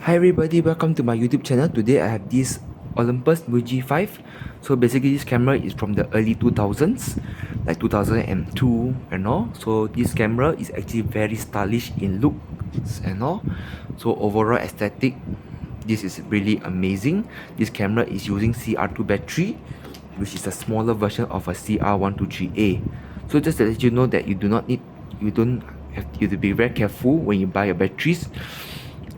Hi everybody, welcome to my YouTube channel. Today I have this Olympus Mju V. So basically this camera is from the early 2000s, like 2002 and all. So this camera is actually very stylish in looks and all. So overall aesthetic, this is really amazing. This camera is using CR2 battery, which is a smaller version of a CR123A. So just to let you know that you don't have you to be very careful when you buy your batteries,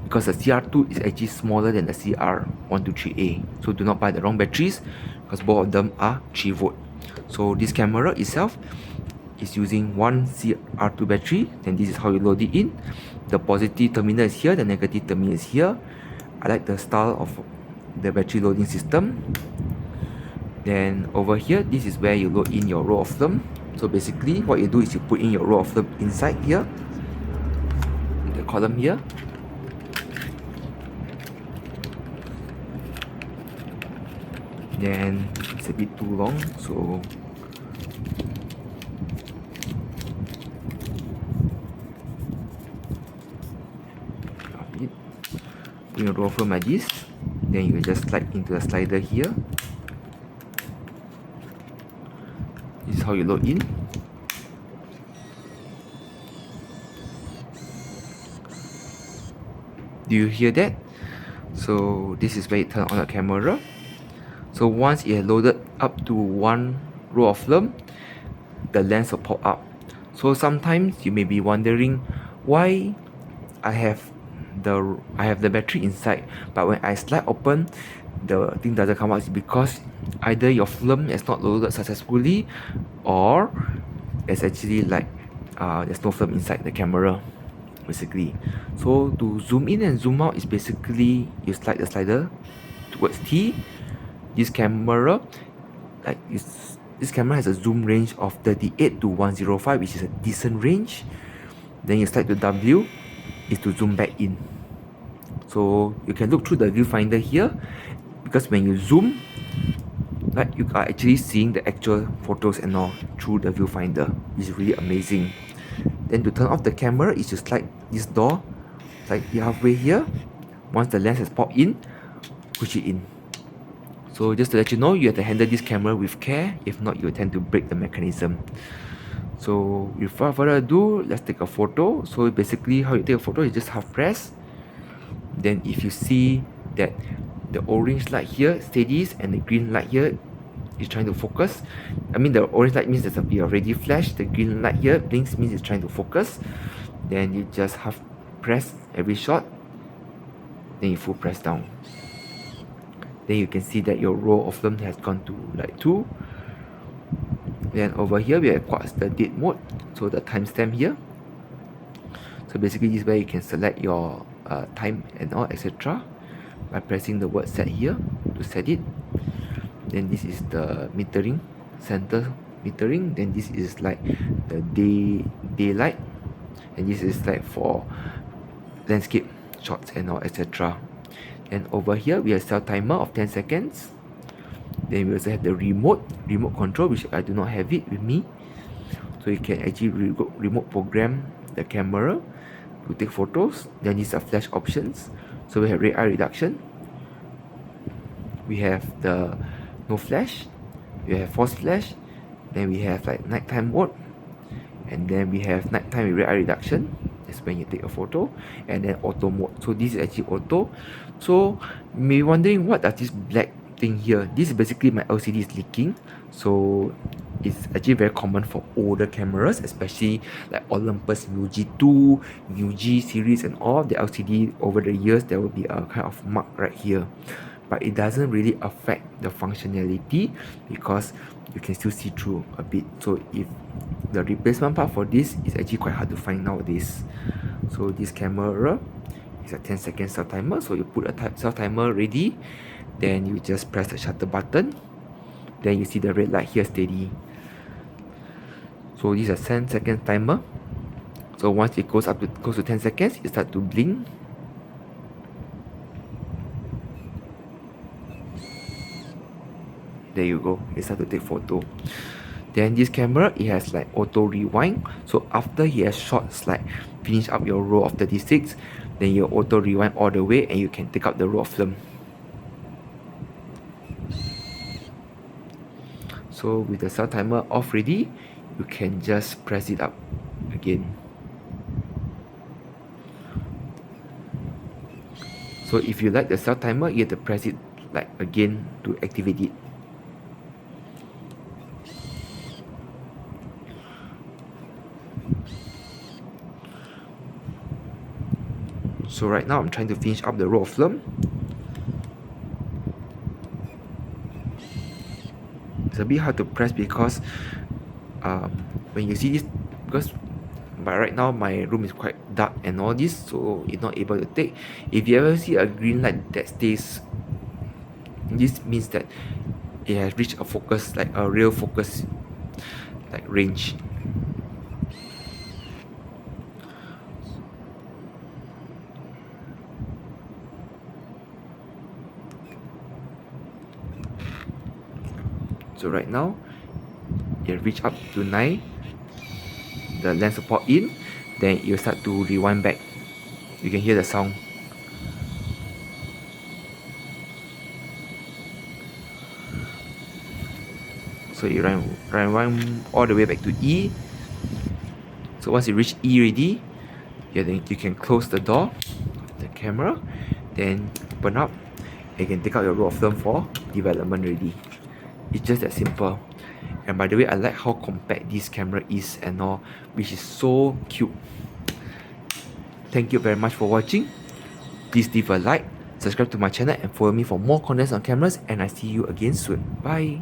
because the CR2 is actually smaller than the CR123A. So do not buy the wrong batteries, because both of them are 3 volt. So this camera itself is using one CR2 battery. Then this is how you load it in. The positive terminal is here, the negative terminal is here. I like the style of the battery loading system. Then over here, this is where you load in your row of film. So basically what you do is you put in your row of film inside here, the column here. Then it's a bit too long, so put your roll film like this. Then you just slide into the slider here. This is how you load in. Do you hear that? So this is where you turn on the camera. So once it has loaded up to one row of film, the lens will pop up. So sometimes you may be wondering why I have the battery inside, but when I slide open, the thing doesn't come out. It's because either your film is not loaded successfully, or it's actually like there's no film inside the camera, basically. So to zoom in and zoom out is basically you slide the slider towards T. This camera, this camera has a zoom range of 38 to 105, which is a decent range. Then you slide to W is to zoom back in. So you can look through the viewfinder here, because when you zoom, like, you are actually seeing the actual photos and all through the viewfinder. It's really amazing. Then to turn off the camera is to slide this door like halfway here. Once the lens has popped in, push it in. So just to let you know, you have to handle this camera with care. If not, you tend to break the mechanism. So without further ado, let's take a photo. So basically how you take a photo is just half press. Then if you see that the orange light here steadies and the green light here is trying to focus, I mean the orange light means there's a already flash, the green light here blinks means it's trying to focus. Then you just half press every shot, then you full press down. Then you can see that your row of film has gone to like 2. Then over here we have got the date mode, so the timestamp here. So basically this is where you can select your time and all, etc. by pressing the word set here to set it. Then this is the metering, center metering. Then this is like the daylight, and this is like for landscape shots and all, etc. And over here we have set timer of 10 seconds. Then we also have the remote control, which I do not have it with me. So you can actually remote program the camera to take photos. Then these are flash options. So we have red eye reduction, we have the no flash, we have force flash, then we have like nighttime mode, and then we have nighttime with red eye reduction. That's when you take a photo. And then auto mode. So this is actually auto. So you may be wondering, what does this black thing here? This is basically my LCD is leaking. So it's actually very common for older cameras, especially like Olympus Mju V, Mju G series and all the LCD. Over the years there will be a kind of mark right here, but it doesn't really affect the functionality because you can still see through a bit. So if the replacement part for this is actually quite hard to find nowadays. So this camera is a 10-second self timer. So you put a self timer ready, then you just press the shutter button, then you see the red light here steady. So this is a 10-second timer. So once it goes up to close to 10 seconds, it starts to blink. There you go, it starts to take photo. Then this camera, it has like auto rewind. So after he has shot like finish up your row of 36, then you auto rewind all the way and you can take out the roll of film. So with the cell timer off ready, you can just press it up again. So if you like the cell timer, you have to press it like again to activate it. So right now I'm trying to finish up the roll of film. It's a bit hard to press because when you see this, because but right now my room is quite dark and all this, so it's not able to take. If you ever see a green light that stays, this means that it has reached a focus, like a real focus like range. So right now it reach up to 9, the lens support in, then you start to rewind back. You can hear the sound. So you rewind all the way back to E. So once you reach E already, then you can close the door of the camera, then open up, and you can take out your roll of film for development already. It's just that simple. And by the way, I like how compact this camera is and all, which is so cute. Thank you very much for watching. Please leave a like, subscribe to my channel and follow me for more contents on cameras, and I see you again soon. Bye.